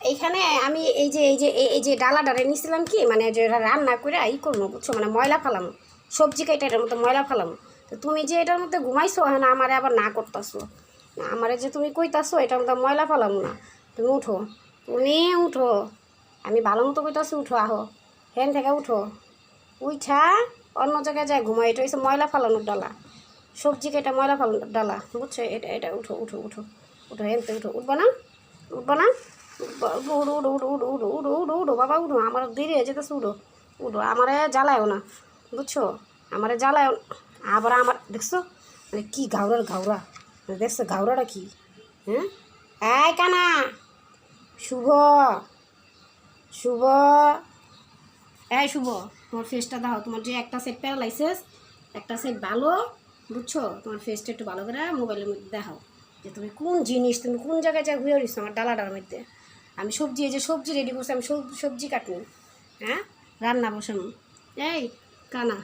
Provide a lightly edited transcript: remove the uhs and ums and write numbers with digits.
এইখানে আমি এই যে ডালাডারে নিছিলাম কি মানে যে রান্না করে করবো বুঝছো মানে ময়লা ফেলাম সবজি কাইটা এটার মধ্যে ময়লা ফেলাম। তো তুমি যে এটার মধ্যে ঘুমাইছো হ্যাঁ আমারে আবার না করতেছো আমারে যে তুমি কইতাছো এটার মধ্যে ময়লা ফেলাম না। তুমি উঠো, তুমি উঠো, আমি ভালো মতো কইতাছি উঠো, আহো হেন থেকে উঠো, উঠা অন্য জায়গায় যায় ঘুমাই। এটা হচ্ছে ময়লা ফালানোর ডালা, সবজি কেটে ময়লা ফালানোর ডালা বুঝছো। এটা এটা উঠো উঠো উঠো উঠো হেন থেকে উঠো, উঠবো না উঠবো না, উঠো উঠো উঠো উঠো উঠো উঠো উঠো উঠো উঠো বাবা উঠো, আমার দেরি হয়ে যেতেছে, উঠো উঠো, আমারে জ্বালায়ও না বুঝছো, আমারে জ্বালায়ও। আবার আমার দেখছো মানে কী ঘাউরার ঘাউরা, দেখছো ঘাউরাটা কী? হ্যাঁ এই কানা, শুভ, শুভ, এই শুভ, তোমার ফেসটা দাও, তোমার যে একটা সেট প্যারালাইসিস একটা সেট ভালো বুঝছো, তোমার ফেসটা একটু ভালো করে মোবাইলের মধ্যে দেখাও যে তুমি কোন জিনিস, তুমি কোন জায়গায় যা ঘুরে দিচ্ছ আমার ডালাটার মধ্যে। আমি সবজি এই যে সবজি রেডি করছি, আমি সবজি কাটনি, হ্যাঁ রান্না বসানো। এই কানা